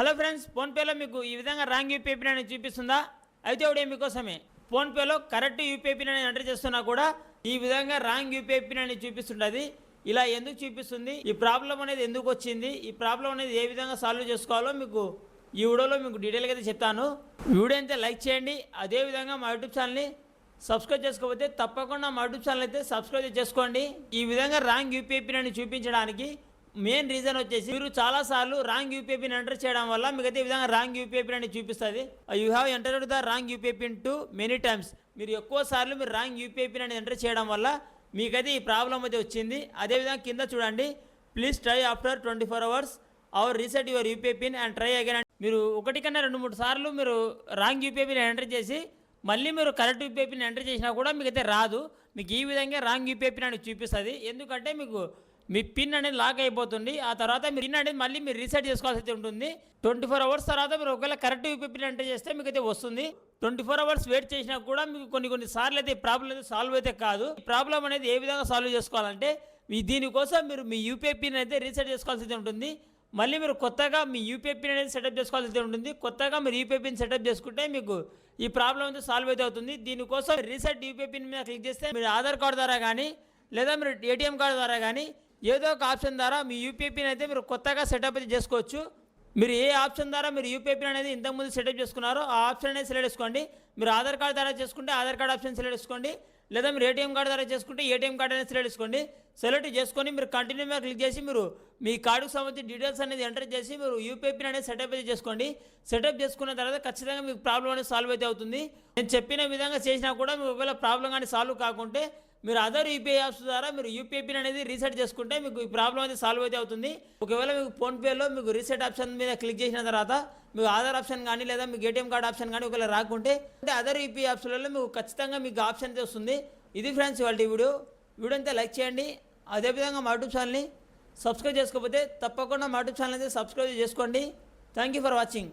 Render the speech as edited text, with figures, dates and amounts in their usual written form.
Hello friends, ఫోన్పేలో మీకు ఈ విధంగా రాంగ్ యూపీఐ పిన్ అనేది చూపిస్తుందా? అయితే ఒకటే మీకోసమే. ఫోన్పేలో కరెక్ట్ యూపీఐ పిన్ అనేది ఎంటర్ చేస్తున్నా కూడా ఈ విధంగా రాంగ్ యూపీఐ పిన్ అనేది చూపిస్తుంటుంది. ఇలా ఎందుకు చూపిస్తుంది, ఈ ప్రాబ్లం అనేది ఎందుకు వచ్చింది, ఈ ప్రాబ్లం అనేది ఏ విధంగా సాల్వ్ చేసుకోవాలో మీకు ఈ వీడియోలో మీకు డీటెయిల్గా అయితే చెప్తాను. వీడియో అయితే లైక్ చేయండి. అదేవిధంగా మా యూట్యూబ్ ఛానల్ని సబ్స్క్రైబ్ చేసుకోకపోతే తప్పకుండా మా యూట్యూబ్ ఛానల్ అయితే సబ్స్క్రైబ్ చేసుకోండి. ఈ విధంగా రాంగ్ యూపీఐ పిన్ అని చూపించడానికి మెయిన్ రీజన్ వచ్చేసి మీరు చాలాసార్లు రాంగ్ యూపీఐ పిన్ ఎంటర్ చేయడం వల్ల మీకైతే ఈ విధంగా రాంగ్ యూపీఐ పిన్ అని చూపిస్తుంది. You have entered the wrong UPI pin to many times. మీరు ఎక్కువ సార్లు మీరు రాంగ్ యూపీఐ పిన్ అని ఎంటర్ చేయడం వల్ల మీకైతే ఈ ప్రాబ్లం అయితే వచ్చింది. అదేవిధంగా కింద చూడండి, please try after 24 hours hour reset your UPI pin and try again. మీరు ఒకటి కన్నా 2-3 సార్లు మీరు రాంగ్ యూపీఐ పిన్ ఎంటర్ చేసి మళ్ళీ మీరు కరెక్ట్ యూపీఐ పిన్ ఎంటర్ చేసినా కూడా మీకైతే రాదు. మీకు ఈ విధంగా రాంగ్ యూపీఐ పిన్ అని చూపిస్తుంది. ఎందుకంటే మీకు మీ పిన్ అనేది లాక్ అయిపోతుంది. ఆ తర్వాత మీ పిన్ అనేది మళ్ళీ మీరు రీసెట్ చేసుకోవాల్సి అయితే ఉంటుంది. 24 hours తర్వాత మీరు ఒకవేళ కరెక్ట్ యూపీఐ పిన్ ఎంటర్ చేస్తే మీకు అయితే వస్తుంది. 24 hours వెయిట్ చేసినా కూడా మీకు కొన్ని సార్లు అయితే ఈ ప్రాబ్లం అయితే సాల్వ్ అయితే కాదు. ఈ ప్రాబ్లం అనేది ఏ విధంగా సాల్వ్ చేసుకోవాలంటే దీనికోసం మీరు మీ యూపీఐ పిన్ అయితే రీసెట్ చేసుకోవాల్సి అయితే ఉంటుంది. మళ్ళీ మీరు కొత్తగా మీ యూపీఐ పిన్ అనేది సెటప్ చేసుకోవాల్సి అయితే ఉంటుంది. కొత్తగా మీరు యూపీఐ పిన్ సెటప్ చేసుకుంటే మీకు ఈ ప్రాబ్లం అయితే సాల్వ్ అయితే అవుతుంది. దీనికోసం రీసెట్ యూపీఐ పిన్ మీద క్లిక్ చేస్తే మీరు ఆధార్ కార్డు ద్వారా కానీ లేదా మీరు ఏటీఎం కార్డు ద్వారా కానీ ఏదో ఒక ఆప్షన్ ద్వారా మీ యూపీఐ పిన్ అయితే మీరు కొత్తగా సెటప్ అయితే చేసుకోవచ్చు. మీరు ఏ ఆప్షన్ ద్వారా మీరు యూపీఐ పిన్ అనేది ఇంతకుముందు సెటప్ చేసుకున్నారో ఆ ఆప్షన్ అనేది సెలెక్ట్ చేసుకోండి. మీరు ఆధార్ కార్డు ద్వారా చేసుకుంటే ఆధార్ కార్డు ఆప్షన్ సెలెక్ట్ చేసుకోండి. లేదా మీరు ఏటీఎం కార్డు ద్వారా చేసుకుంటే ఏటీఎం కార్డు అనేది సెలెక్ట్ చేసుకోండి. సెలెక్ట్ చేసుకొని మీరు కంటిన్యూ మీద క్లిక్ చేసి మీరు మీ కార్డుకు సంబంధించిన డీటెయిల్స్ అనేది ఎంటర్ చేసి మీరు యూపీఐ పిన్ అనేది సెటప్ అయితే చేసుకోండి. సెటప్ చేసుకున్న తర్వాత ఖచ్చితంగా మీకు ప్రాబ్లం అనేది సాల్వ్ అయితే అవుతుంది. నేను చెప్పిన విధంగా చేసినా కూడా మీకు ఒకవేళ ప్రాబ్లం కానీ సాల్వ్ కాకుంటే మీరు అదర్ యూపీఐ యాప్స్ ద్వారా మీరు యూపీఐ పిన్ అనేది రీసెట్ చేసుకుంటే మీకు ఈ ప్రాబ్లం అయితే సాల్వ్ అయితే అవుతుంది. ఒకవేళ మీకు ఫోన్పేలో మీకు రీసెట్ ఆప్షన్ మీద క్లిక్ చేసిన తర్వాత మీకు ఆధార్ ఆప్షన్ కానీ లేదా మీకు ఏటీఎం కార్డ్ ఆప్షన్ కానీ ఒకవేళ రాకుంటే అంటే అదర్ యూపీఐ యాప్స్లలో మీకు ఖచ్చితంగా మీకు ఆప్షన్ అయితే వస్తుంది. ఇది ఫ్రెండ్స్ ఇవాళ వీడియో అంతా లైక్ చేయండి. అదేవిధంగా మా యూట్యూబ్ ఛానల్ని సబ్స్క్రైబ్ చేసుకోకపోతే తప్పకుండా మా యూట్యూబ్ ఛానల్ అయితే సబ్స్క్రైబ్ చేసుకోండి. Thank you for watching.